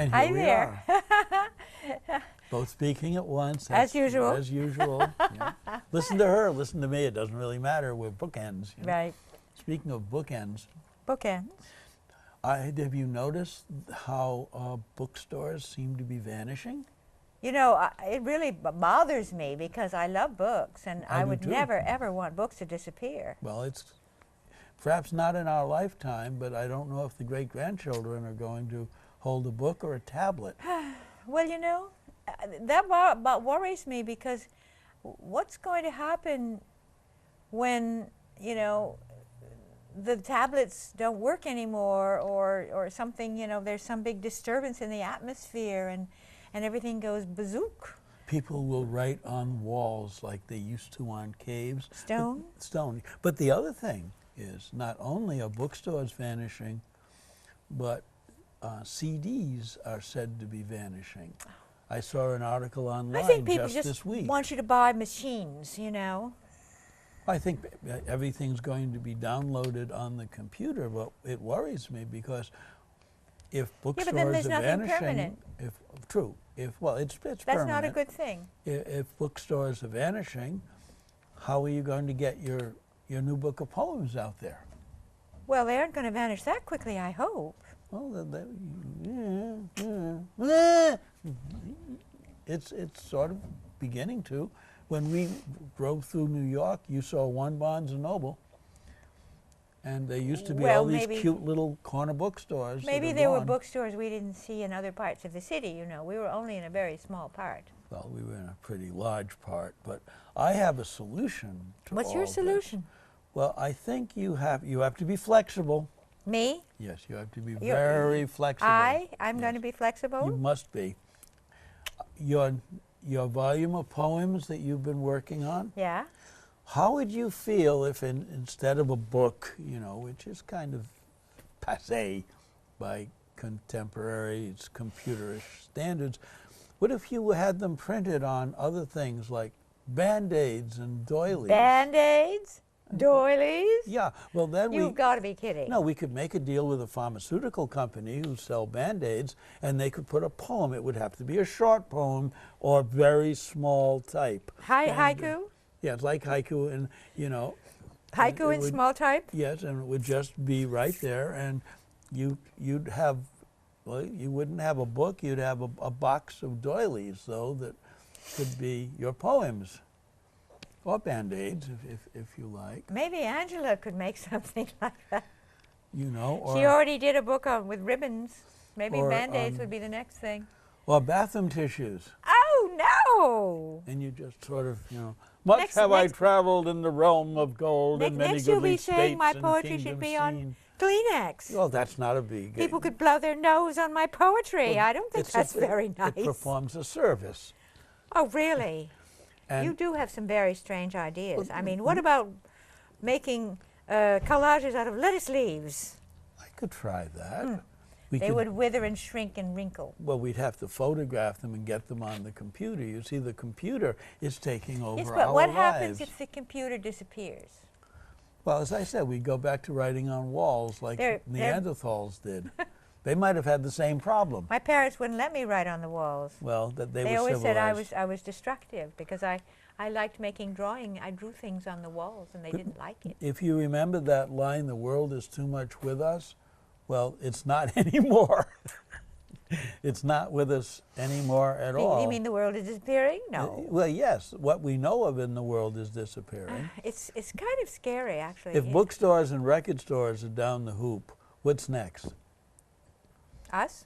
And Hi here we there. are, both speaking at once. As usual. As usual. Yeah. Listen to her, listen to me. It doesn't really matter. We're bookends. You know? Right. Speaking of bookends, Bookends. have you noticed how bookstores seem to be vanishing? You know, it really bothers me because I love books, and I do would too. never, ever want books to disappear. Well, it's perhaps not in our lifetime, but I don't know if the great-grandchildren are going to hold a book or a tablet. Well, you know, that worries me because what's going to happen when, you know, the tablets don't work anymore, or something, you know, there's some big disturbance in the atmosphere and everything goes bazook. People will write on walls like they used to on caves. Stone? Stone. But the other thing is not only are bookstores vanishing, but CDs are said to be vanishing. I saw an article online I think people just this just week. want you to buy machines, you know. I think everything's going to be downloaded on the computer, but it worries me because if bookstores Yeah, but then there's are nothing vanishing, permanent. It's That's permanent. not a good thing. If bookstores are vanishing, how are you going to get your new book of poems out there? Well, they aren't going to vanish that quickly, I hope. Well, it's sort of beginning to. When we drove through New York, you saw one Barnes & Noble, and there used to be all these cute little corner bookstores. Maybe there were bookstores we didn't see in other parts of the city, you know. We were only in a very small part. Well, we were in a pretty large part, but I have a solution to What's all your this. solution? Well, I think you have to be flexible. Me? Yes, you have to be very flexible. I'm going to be flexible? You must be. Your volume of poems that you've been working on, Yeah. how would you feel if instead of a book, you know, which is kind of passé by contemporary computerish standards, what if you had them printed on other things like Band-Aids and doilies? Band-Aids? Doilies? Yeah, well then You've got to be kidding. No, we could make a deal with a pharmaceutical company who sell Band-Aids, and they could put a poem. It would have to be a short poem or very small type. Haiku? Yeah, it's like haiku, and you know. Haiku in small type? Yes, and it would just be right there, and you'd have, well, you wouldn't have a book. You'd have a box of doilies, though, that could be your poems. Or Band-Aids, if you like. Maybe Angela could make something like that. You know, or she already did a book with ribbons. Maybe or, Band-Aids would be the next thing. or bathroom tissues. Oh, no! And you just sort of, you know, much have I traveled in the realm of gold and many Next you'll goodly be saying states my and poetry should kingdoms be on seen. Kleenex. Well, that's not a big... People could blow their nose on my poetry. I don't think that's very nice. It performs a service. Oh, really? And You do have some very strange ideas. I mean, what about making collages out of lettuce leaves? I could try that. They would wither and shrink and wrinkle. Well, we'd have to photograph them and get them on the computer. You see, the computer is taking over Yes, our but what lives. happens if the computer disappears? Well, as I said, we go back to writing on walls like Neanderthals did. They might have had the same problem. My parents wouldn't let me write on the walls. Well, that they were always civilized. said I was destructive because I liked making drawing. I drew things on the walls and they didn't like it. If you remember that line, the world is too much with us, well, it's not anymore. It's not with us anymore at all. You mean the world is disappearing? No. Well, yes, what we know of in the world is disappearing. It's kind of scary, actually. If bookstores and record stores are down the hoop, what's next? Us?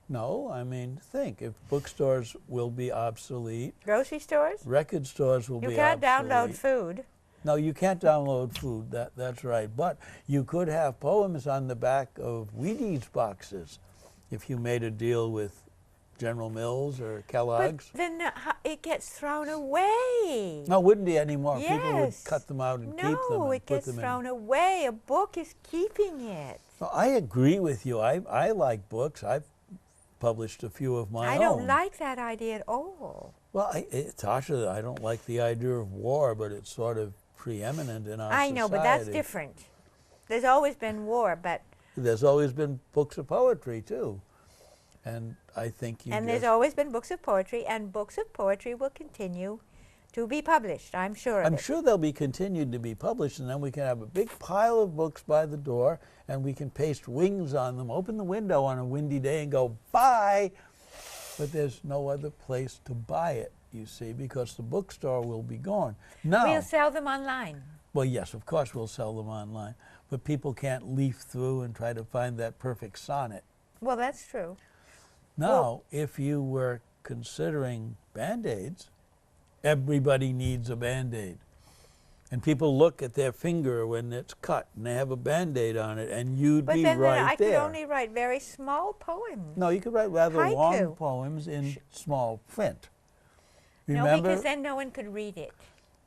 No, I mean, think. If bookstores will be obsolete, Grocery stores? record stores will be You can't obsolete. download food. No, you can't download food, that's right. But you could have poems on the back of Wheaties boxes if you made a deal with General Mills or Kellogg's. But then it gets thrown away. No, it wouldn't be anymore. Yes. People would cut them out and keep them. No, and it put gets them thrown away. A book is keeping it. Well, I agree with you. I like books. I've published a few of my own. I don't like that idea at all. Well, Tasha, I don't like the idea of war, but it's sort of preeminent in our society. I know, but that's different. There's always been war, but... There's always been books of poetry, too. And I think you And just, there's always been books of poetry, and books of poetry will continue to be published. I'm sure of I'm it. sure they'll be continued to be published, and then we can have a big pile of books by the door, and we can paste wings on them, open the window on a windy day and go, bye! But there's no other place to buy it, you see, because the bookstore will be gone. Now, We'll sell them online. well, yes, of course we'll sell them online, but people can't leaf through and try to find that perfect sonnet. Well, that's true. Now, if you were considering Band-Aids, everybody needs a Band-Aid. And people look at their finger when it's cut and they have a Band-Aid on it, and you'd But be then right I there. could only write very small poems. No, you could write rather long Haiku. poems in small print. No, Remember, because then no one could read it.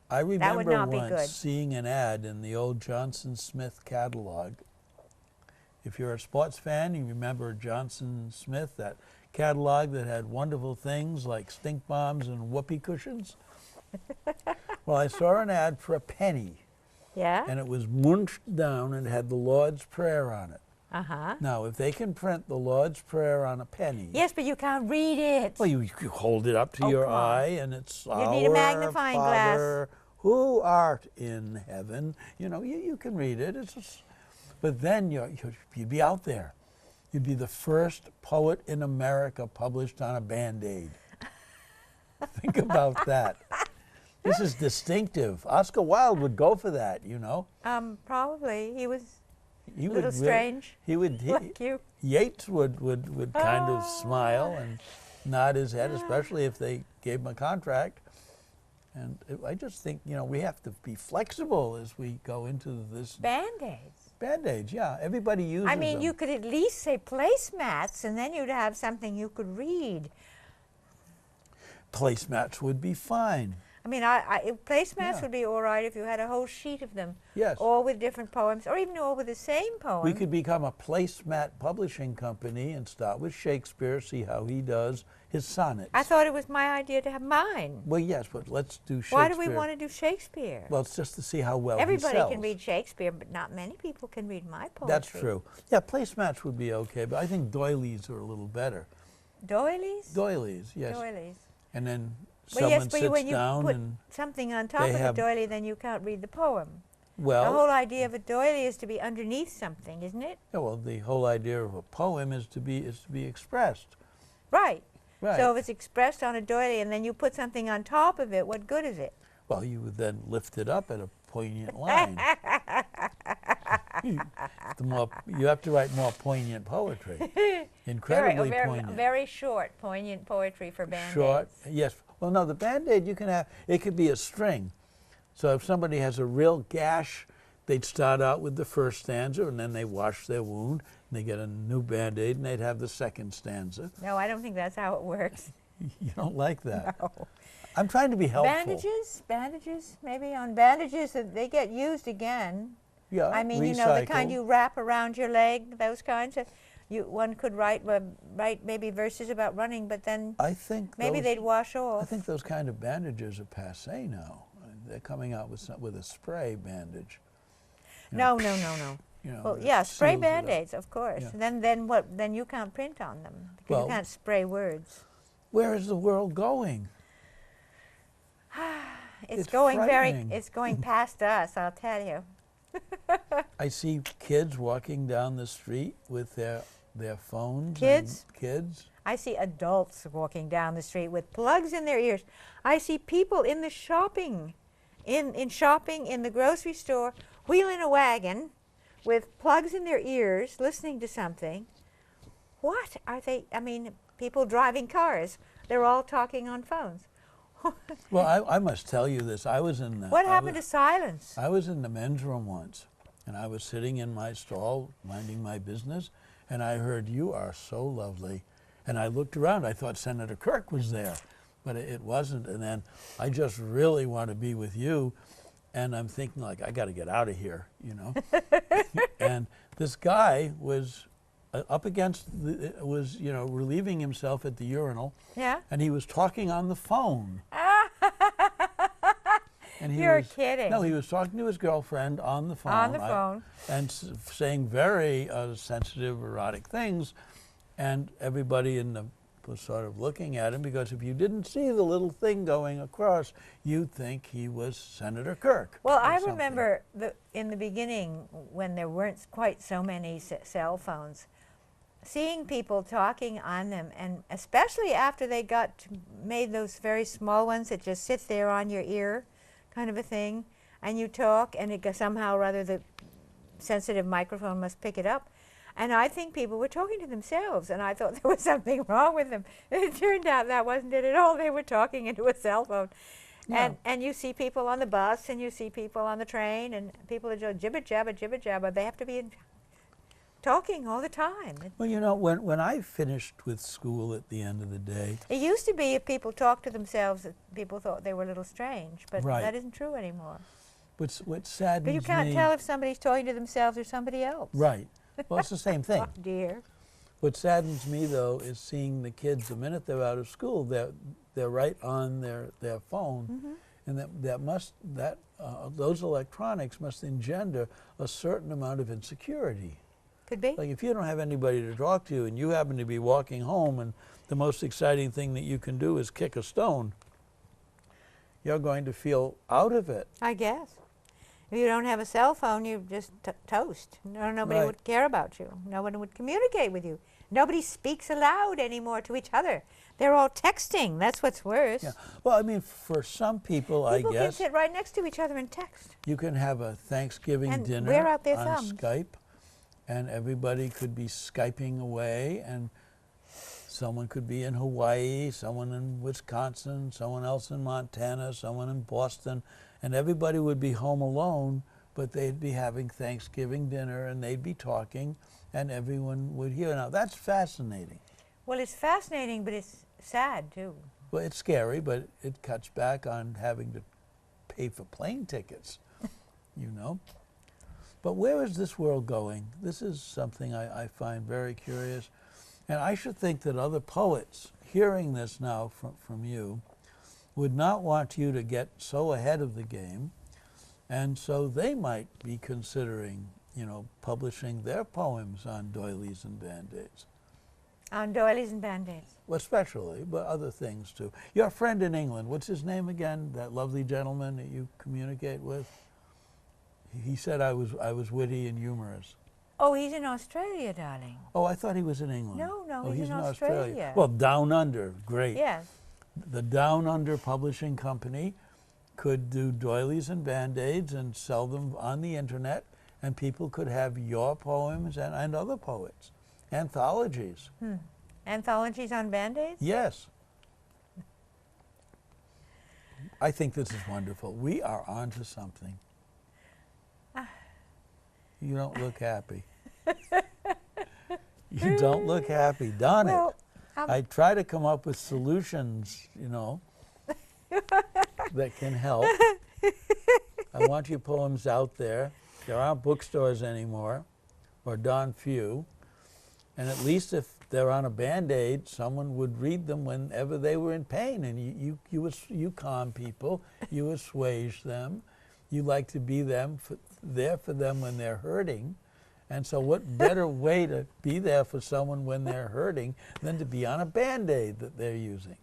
I remember would not be once good. seeing an ad in the old Johnson Smith catalog. If you're a sports fan, you remember Johnson Smith, that catalog that had wonderful things like stink bombs and whoopee cushions. Well, I saw an ad for a penny, Yeah? and it was munched down and had the Lord's Prayer on it. Uh-huh. Now, if they can print the Lord's Prayer on a penny, Yes, but you can't read it. well, you hold it up to Oh, your come on. eye, and it's You'd need a Our magnifying glass. Father, who art in heaven. You know, you can read it. It's just, but then you'd be out there. You'd be the first poet in America published on a Band-Aid. Think about that. This is distinctive. Oscar Wilde would go for that, you know. Probably. He was He a little would strange, He would. like you. Yeats would kind of smile and nod his head, especially if they gave him a contract. And I just think, you know, we have to be flexible as we go into this. Band-Aids. Band-Aids, yeah. Everybody uses I mean, them. you could at least say placemats, and then you'd have something you could read. Placemats would be fine. I mean, placemats Yeah. would be all right if you had a whole sheet of them, Yes. all with different poems, or even all with the same poem. We could become a placemat publishing company and start with Shakespeare, see how he does his sonnets. I thought it was my idea to have mine. Well, yes, but let's do Shakespeare. Why do we want to do Shakespeare? Well, it's just to see how well Everybody he sells. can read Shakespeare, but not many people can read my poetry. That's true. Yeah, placemats would be okay, but I think doilies are a little better. Doilies? Doilies, yes. Doilies. And then Well, someone yes, but sits when you down put and, something on top they of have- a doily, then you can't read the poem. The well, whole idea of a doily is to be underneath something, isn't it? yeah, well, the whole idea of a poem is to be expressed. Right. Right. So if it's expressed on a doily and then you put something on top of it, what good is it? Well, you would then lift it up at a poignant line. You have to write more poignant poetry. Incredibly poignant. Very short, poignant poetry for Band-Aids. Short, yes. Well, no, the Band-Aid you can have, it could be a string. So if somebody has a real gash, they'd start out with the first stanza, and then they wash their wound, and they get a new Band-Aid, and they'd have the second stanza. No, I don't think that's how it works. You don't like that. No. I'm trying to be helpful. Bandages, maybe on bandages that they get used again. Yeah, I mean, you know, the kind recycle. you wrap around your leg, those kinds of. One could write maybe verses about running, but then I think maybe those, they'd wash I off. think those kind of bandages are passé now. They're coming out with a spray bandage. You know, No. you know, Well, that yeah, spray seals it up. Band-Aids, of course. Yeah. Then what? Then you can't print on them because Well- you can't spray words. Where is the world going? It's frightening. It's going past us, I'll tell you. I see kids walking down the street with their phones. Kids? And kids. I see adults walking down the street with plugs in their ears. I see people in the shopping, in the grocery store, wheeling a wagon with plugs in their ears, listening to something. What are they? I mean, people driving cars. They're all talking on phones. Well, I must tell you this. I was in. What happened to silence? I was in the men's room once, and I was sitting in my stall minding my business, and I heard, "You are so lovely," and I looked around. I thought Senator Kirk was there, but it wasn't. And then I just really want to be with you, and I'm thinking like I got to get out of here, you know. And this guy was up against relieving himself at the urinal, Yeah. and he was talking on the phone. And he You're was, kidding. No, he was talking to his girlfriend on the phone. On the phone. And saying very sensitive, erotic things. And everybody was sort of looking at him, because if you didn't see the little thing going across, you'd think he was Senator Kirk. Well, or I something. remember in the beginning, when there weren't quite so many cell phones, seeing people talking on them, and especially after they made those very small ones that just sit there on your ear, kind of a thing, and you talk, and somehow or other the sensitive microphone must pick it up. And I think people were talking to themselves, and I thought there was something wrong with them. It turned out that wasn't it at all. They were talking into a cell phone. Yeah. And you see people on the bus, and you see people on the train, and people are just jibber jabber. They have to be talking all the time. Well, you know, when I finished with school at the end of the day, It used to be if people talked to themselves, that people thought they were a little strange, but Right. that isn't true anymore. what saddens But you can't me, tell if somebody's talking to themselves or somebody else. right? Well, it's the same thing. Oh, dear. What saddens me, though, is seeing the kids, the minute they're out of school, they're right on their phone, Mm-hmm. and those electronics must engender a certain amount of insecurity. Could be. Like if you don't have anybody to talk to, and you happen to be walking home, and the most exciting thing that you can do is kick a stone, you're going to feel out of it. I guess. If you don't have a cell phone, you're just toast. Nobody Right. would care about you. No one would communicate with you. Nobody speaks aloud anymore to each other. They're all texting. That's what's worse. Yeah. Well, I mean, for some people, People I can guess sit right next to each other and text. you can have a Thanksgiving And dinner wear out their on thumbs. Skype, and everybody could be Skyping away, and someone could be in Hawaii, someone in Wisconsin, someone else in Montana, someone in Boston, and everybody would be home alone, but they'd be having Thanksgiving dinner, and they'd be talking, and everyone would hear. Now, that's fascinating. Well, it's fascinating, but it's sad, too. Well, it's scary, but it cuts back on having to pay for plane tickets, you know. But where is this world going? This is something I find very curious. And I should think that other poets, hearing this now from you, would not want you to get so ahead of the game. And so they might be considering, you know, publishing their poems on doilies and band-aids. On doilies and band-aids. Well, especially, but other things too. Your friend in England, what's his name again? That lovely gentleman that you communicate with? He said I was witty and humorous. Oh, he's in Australia, darling. Oh, I thought he was in England. No, Oh, he's in Australia. Well, Down Under, great. Yes. The Down Under Publishing Company could do doilies and band-aids and sell them on the internet, and people could have your poems and other poets. Anthologies. Anthologies on band-aids? Yes. I think this is wonderful. We are on to something. You don't look happy. You don't look happy. Darn Well, it. I try to come up with solutions, you know, that can help. I want your poems out there. There aren't bookstores anymore, or darn few. And at least if they're on a Band-Aid, someone would read them whenever they were in pain. And you calm people, you assuage them. You like to be there for them when they're hurting. And so what better way to be there for someone when they're hurting than to be on a Band-Aid that they're using?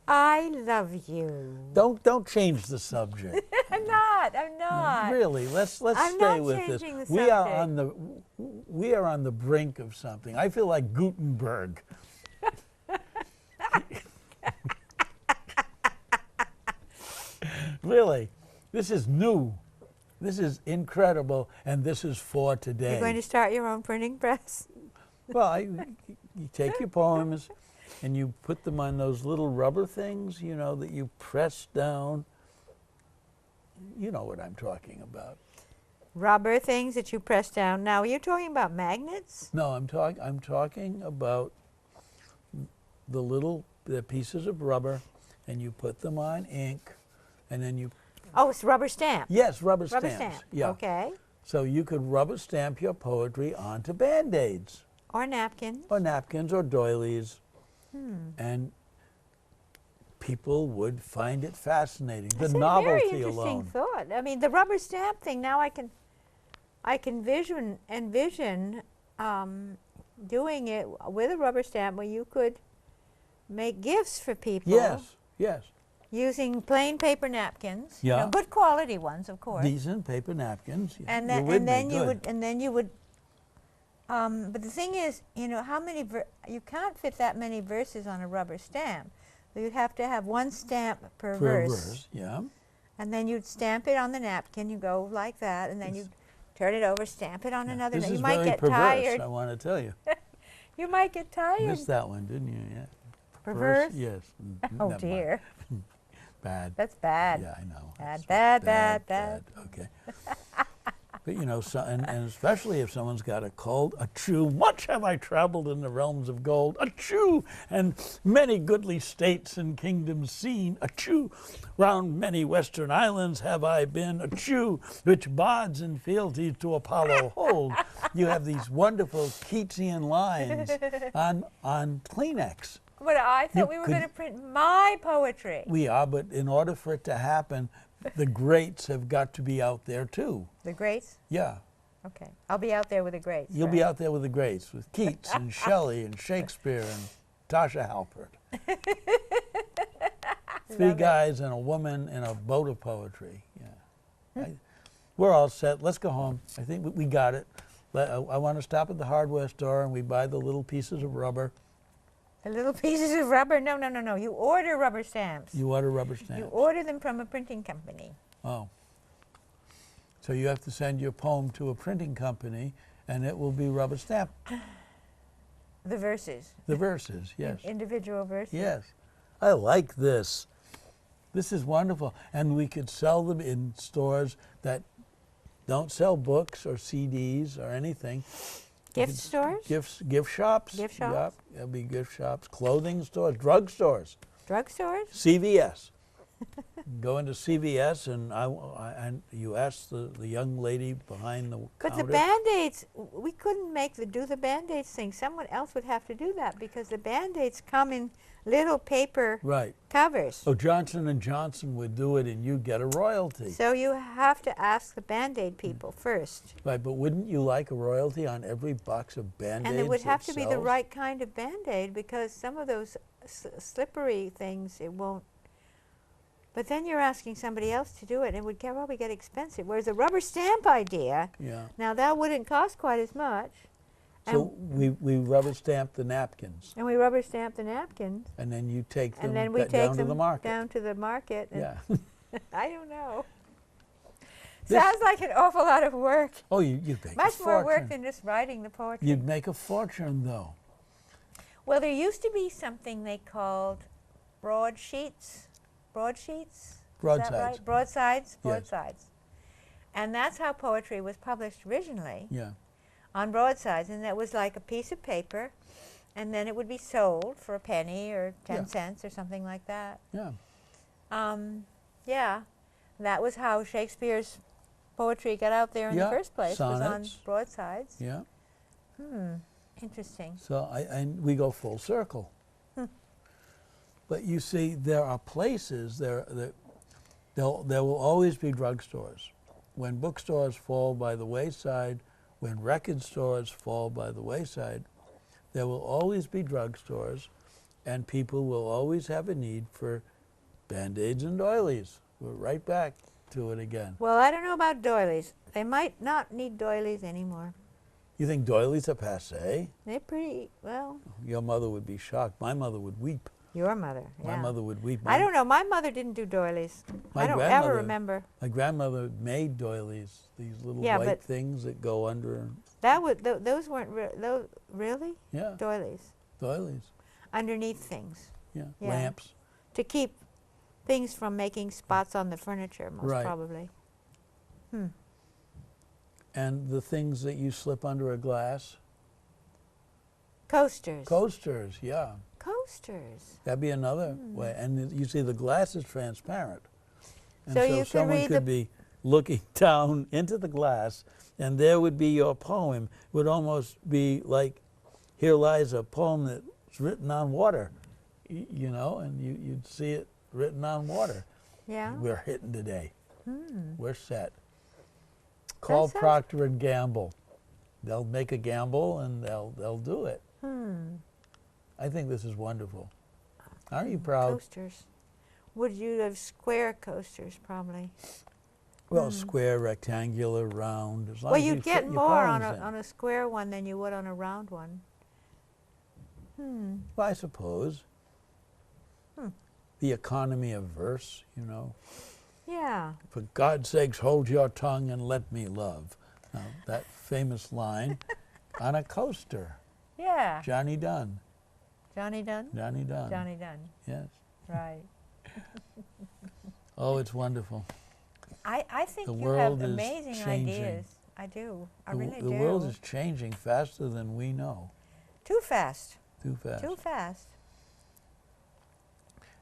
I love you. Don't change the subject. I'm not. Really, let's I'm stay not with this. changing the We are on the brink of something. I feel like Gutenberg. Really, this is new. This is incredible, and this is for today. You're going to start your own printing press? Well, you take your poems and you put them on those little rubber things, you know, that you press down. You know what I'm talking about. Rubber things that you press down. Now, are you talking about magnets? No, I'm talking about the pieces of rubber, and you put them on ink, and then you. Oh, it's rubber stamp. Yes, rubber stamps. Rubber stamp. Yeah. Okay. So you could rubber stamp your poetry onto Band-Aids. Or napkins. Or napkins or doilies. And people would find it fascinating. The That's a very novelty interesting alone. thought. I mean, the rubber stamp thing. Now I can envision doing it with a rubber stamp where you could make gifts for people. Yes, yes. Using plain paper napkins. Yeah. You know, good quality ones, of course. Decent paper napkins. And You're then with and me, then you good. would and then you would. But the thing is, you know, how many you can't fit that many verses on a rubber stamp. So you'd have to have one stamp per verse. Yeah. And then you'd stamp it on the napkin. You go like that, and then you turn it over, stamp it on another. This You is might very get perverse, tired. I want to tell you. You might get You tired. missed that one, didn't you? Yeah. Perverse? Yes. Oh Never mind. dear, Bad. that's bad. Yeah, I know. Bad, It's bad. Okay. But you know, and especially if someone's got a cold, achoo, much have I traveled in the realms of gold, achoo, and many goodly states and kingdoms seen, achoo, round many western islands have I been, achoo, which bards and fealties to Apollo hold. You have these wonderful Keatsian lines on Kleenex. But I thought You we were could- going to print my poetry. We are, but in order for it to happen, the greats have got to be out there too. The greats? Yeah. Okay. I'll be out there with the greats. You'll right? be out there with the greats, with Keats and Shelley and Shakespeare and Tasha Halpert. Three Love it. guys and a woman in a boat of poetry. Yeah. We're all set. Let's go home. I think we got it. I want to stop at the hardware store and we buy the little pieces of rubber. The little pieces of rubber? No. You order rubber stamps. You order rubber You stamps. order them from a printing company. Oh. So you have to send your poem to a printing company and it will be rubber stamped. The verses. The verses, yes. Individual verses. Yes. I like this. This is wonderful. And we could sell them in stores that don't sell books or CDs or anything. Gift stores? Gift shops. Gift shops? Yep, there'll be gift shops, clothing stores, drug stores, Drug stores? CVS. Go into CVS and you ask the young lady behind the But counter. the Band-Aids, we couldn't do the Band-Aids thing. Someone else would have to do that because the Band-Aids come in little paper Right. covers. Oh, Johnson & Johnson would do it and you get a royalty. So you have to ask the Band-Aid people first. Right, but wouldn't you like a royalty on every box of Band-Aids? And it would have to be the sells? right kind of Band-Aid because some of those slippery things, it won't. But then you're asking somebody else to do it, and it would probably get expensive. Whereas a rubber stamp idea, Yeah. now that wouldn't cost quite as much. So we rubber stamp the napkins, And we rubber stamp the napkins, and then you take them and then we take down them to the market. down to the market. And Yeah. I don't know. This- Sounds like an awful lot of work. Oh, you'd make Much a more work fortune. than just writing the poetry. You'd make a fortune, though. Well, there used to be something they called broadsheets. Broadsheets? Is that Broadsides. right? Broadsides? Yes. Broadsides. And that's how poetry was published originally, Yeah. on broadsides. And that was like a piece of paper, and then it would be sold for a penny or 10 Yeah. cents or something like that. Yeah. Yeah, that was how Shakespeare's poetry got out there in the Yeah, first place, was on sonnets. broadsides. Yeah. Interesting. So and we go full circle. But you see, there are places there will always be drugstores. When bookstores fall by the wayside, when record stores fall by the wayside, there will always be drugstores, and people will always have a need for Band-Aids and doilies. We're right back to it again. Well, I don't know about doilies. They might not need doilies anymore. You think doilies are passé? They're pretty, well, Your mother would be shocked. My mother would weep. your mother, yeah. My mother would weep. I don't know. My mother didn't do doilies. My I don't grandmother- ever remember. My grandmother made doilies, these little Yeah, white but- things that go under. That would those weren't those really Yeah, doilies doilies. underneath things Yeah, Yeah. lamps. to keep things from making spots on the furniture, most Right. probably. And the things that you slip under a glass. Coasters. Coasters, yeah. Coasters. That'd be another way. And you see, the glass is transparent. And So so, you could someone read could the- be looking down into the glass, and there would be your poem. It would almost be like, here lies a poem that's written on water, you know, and you'd see it written on water. Yeah. We're hitting today. Hmm. We're set. Call sounds- Procter and Gamble. They'll make a gamble and they'll do it. Hmm. I think this is wonderful. Aren't you proud? Coasters. Would you have square coasters, probably? Well, square, rectangular, round. As long Well, as you you'd get fit your more on poems in. a square one than you would on a round one. Hmm. Well, I suppose. Hmm. The economy of verse, you know. Yeah. For God's sakes, hold your tongue and let me love. Now, that famous line on a coaster. Yeah. Johnny Dunn. Johnny Dunn? Johnny Dunn. Johnny Dunn. Yes. Right. Oh, it's wonderful. I think The you world have is amazing changing. ideas. I do. I The, really the do. world is changing faster than we know. Too fast. Too fast. Too fast.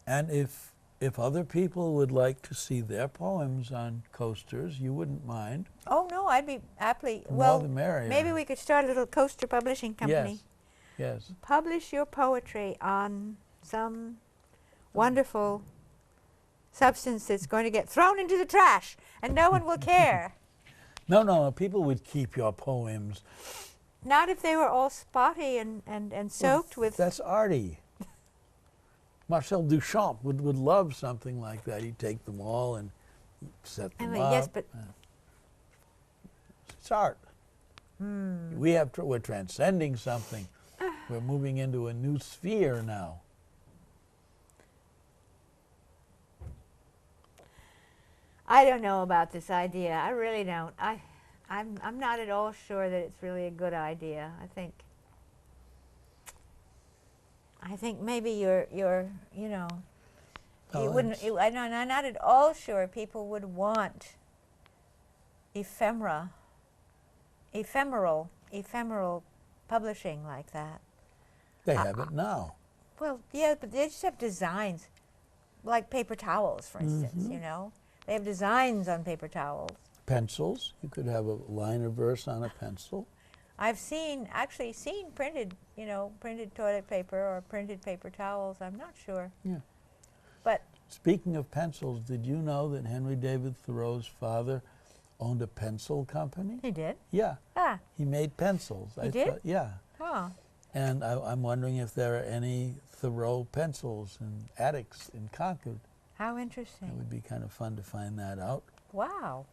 And if other people would like to see their poems on coasters, you wouldn't mind. Oh no, I'd be happily. The Well, more the merrier. maybe we could start a little coaster publishing company. Yes. Yes. Publish your poetry on some wonderful substance that's going to get thrown into the trash and no one will care. No, people would keep your poems. Not if they were all spotty and soaked with. That's arty. Marcel Duchamp would love something like that. He'd take them all and set them up. Yes, but It's art. We're transcending something. We're moving into a new sphere now. I don't know about this idea. I really don't. I'm not at all sure that it's really a good idea. I think maybe you're you know, Oh, you wouldn't. I'm not at all sure people would want ephemeral publishing like that. They have it now. Well, yeah, but they just have designs, like paper towels, for instance. You know, they have designs on paper towels. Pencils. You could have a line of verse on a pencil. I've actually seen printed, you know, printed toilet paper or printed paper towels. I'm not sure. Yeah. But Speaking of pencils, did you know that Henry David Thoreau's father owned a pencil company? he did. Yeah, Ah, he made pencils. He did? Yeah. huh. And I'm wondering if there are any Thoreau pencils in attics in Concord. How It interesting. would be kind of fun to find that out. Wow.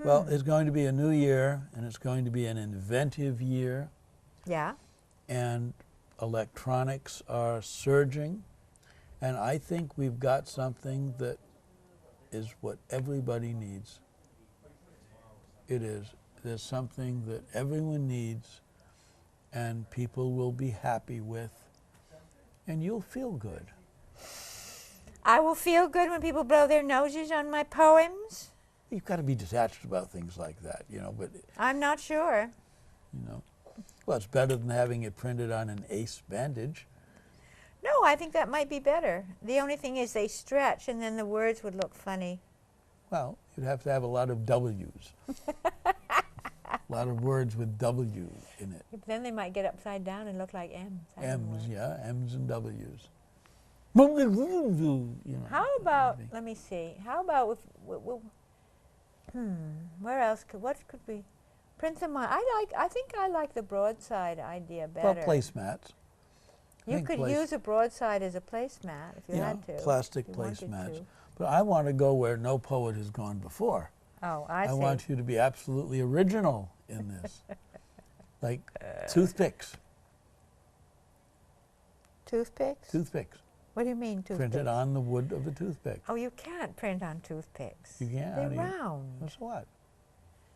Well, it's going to be a new year, and it's going to be an inventive year, Yeah. and electronics are surging, and I think we've got something that is what everybody needs. It is. There's something that everyone needs, and people will be happy with, and you'll feel good. I will feel good when people blow their noses on my poems. You've got to be detached about things like that, you know, but, I'm not sure. you know, well, it's better than having it printed on an ace bandage. No, I think that might be better. The only thing is they stretch and then the words would look funny. Well, you'd have to have a lot of W's. A lot of words with W in it. Then they might get upside down and look like M's. I don't know. M's, yeah, M's and W's. You know, How about, maybe. let me see, how about with, where else what could we, print them on, I think I like the broadside idea Well, better. placemats. I You think could use a broadside as a placemat if you yeah, had to. plastic if you wanted placemats. to. But I want to go where no poet has gone before. Oh, I see. want you to be absolutely original in this. Like toothpicks. Toothpicks? Toothpicks. What do you mean toothpicks? Printed on the wood of the toothpick. Oh, you can't print on toothpicks. You can't? How They're do you- round. That's what?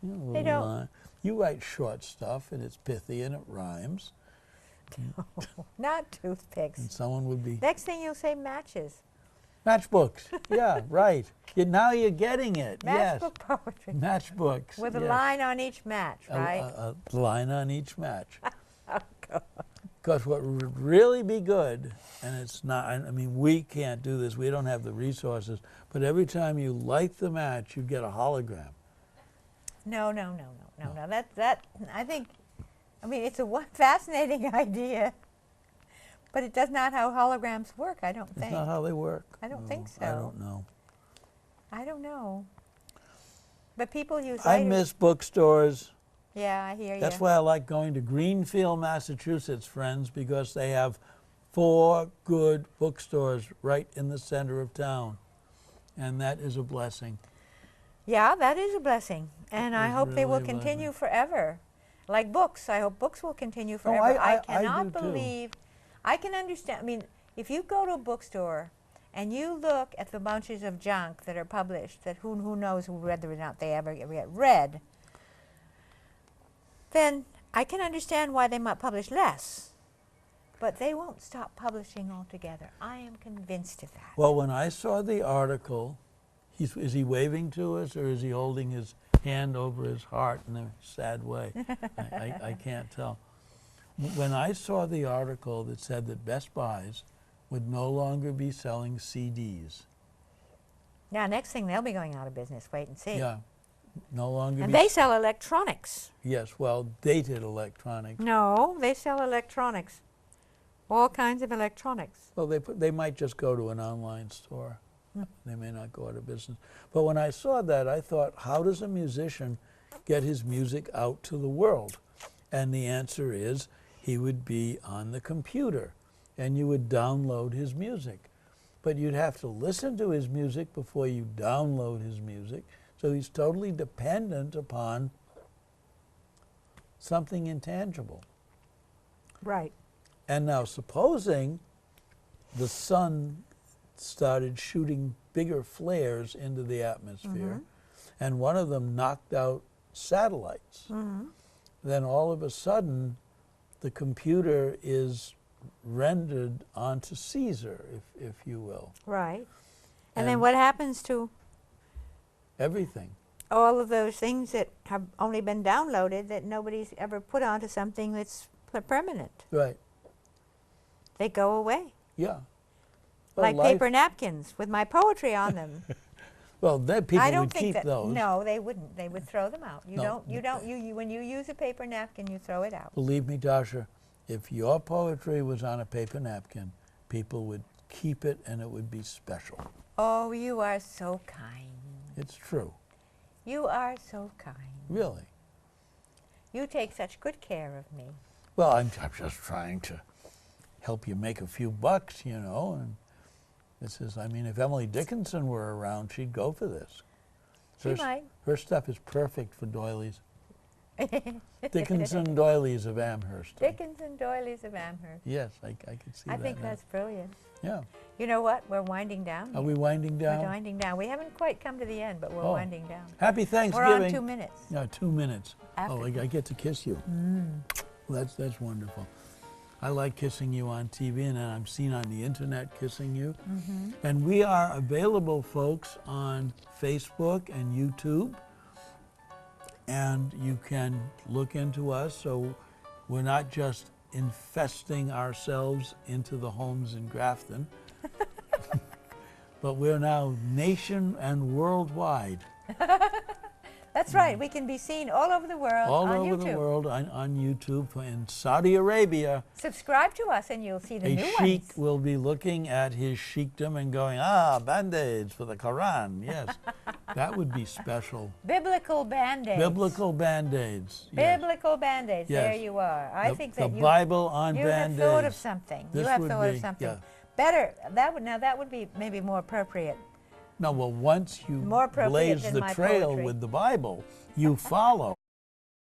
You know, a They little don't- line. You write short stuff and it's pithy and it rhymes. Not toothpicks. And someone would be Next thing you'll say matches. matchbooks. Yeah, right. Now you're getting it. Matchbook poetry. Yes. Matchbooks. With a yes. line on each match, right? A line on each match. Oh, God. Because what would really be good, and it's not, I mean, we can't do this, we don't have the resources, but every time you light the match, you get a hologram. No. That I think, I mean, it's a fascinating idea, But it does not how holograms work, I don't It's think. not how they work. I don't think so. I don't know. I don't know. But people use I lighters. miss bookstores. Yeah, I hear you. That's why I like going to Greenfield, Massachusetts, friends, because they have 4 good bookstores right in the center of town. And that is a blessing. Yeah, that is a blessing. And I is hope they will really a continue blessing. forever. Like books, I hope books will continue forever. I cannot do too. believe, I can understand, I mean, if you go to a bookstore and you look at the bunches of junk that are published, that who knows whether or not they ever get read, then I can understand why they might publish less. But they won't stop publishing altogether. I am convinced of that. Well, when I saw the article, is he waving to us or is he holding his hand over his heart in a sad way? I can't tell. When I saw the article that said that Best Buys would no longer be selling CDs. Now, next thing, they'll be going out of business. Wait and see. Yeah, no longer. And they sell electronics. Yes, well, dated electronics. No, they sell electronics. All kinds of electronics. Well, they might just go to an online store. They may not go out of business. But when I saw that, I thought, how does a musician get his music out to the world? And the answer is he would be on the computer, and you would download his music. But you'd have to listen to his music before you download his music. So he's totally dependent upon something intangible. Right. And now supposing the sun started shooting bigger flares into the atmosphere, and one of them knocked out satellites, then all of a sudden the computer is rendered onto Caesar, if you will. Right. And then what happens to Everything. all of those things that have only been downloaded that nobody's ever put onto something that's permanent? Right. They go away. Yeah. Well, Like paper napkins with my poetry on them. Well, then people I don't would think keep that. those. No, they wouldn't. They would throw them out. You No, don't. You don't. You when you use a paper napkin, you throw it out. Believe me, Dasha, if your poetry was on a paper napkin, people would keep it and it would be special. Oh, you are so kind. It's true. You are so kind. Really. You take such good care of me. Well, I'm just trying to help you make a few bucks, you know. And this is, I mean, if Emily Dickinson were around, she'd go for this. She might. Her stuff is perfect for doilies. Dickinson doilies of Amherst. Dickinson doilies of Amherst. Yes, I could see that. I think now. that's brilliant. Yeah. You know what? We're winding down. Are we winding down? We're winding down. We haven't quite come to the end, but we're Oh. winding down. Happy We're Thanksgiving. on 2 minutes. No, 2 minutes. After. Oh, I get to kiss you. Well, that's wonderful. I like kissing you on TV, and I'm seen on the internet kissing you. And we are available, folks, on Facebook and YouTube. And you can look into us, so we're not just infesting ourselves into the homes in Grafton, but we're now nation and worldwide. That's right. We can be seen all over the world All on over YouTube. the world on YouTube. In Saudi Arabia, Subscribe to us and you'll see the a new sheik ones. will be looking at his sheikdom and going, Band-Aids for the Quran. Yes, that would be special. Biblical Band-Aids. Biblical Band-Aids. Yes. Biblical Band-Aids. Yes. There you are. I think that the you, Bible on you have Band-Aids. thought of something. This you have would thought be- of something. yeah. Better. That would be maybe more appropriate. No, well, once you More appropriate blaze than the my trail poetry. with the Bible, you follow.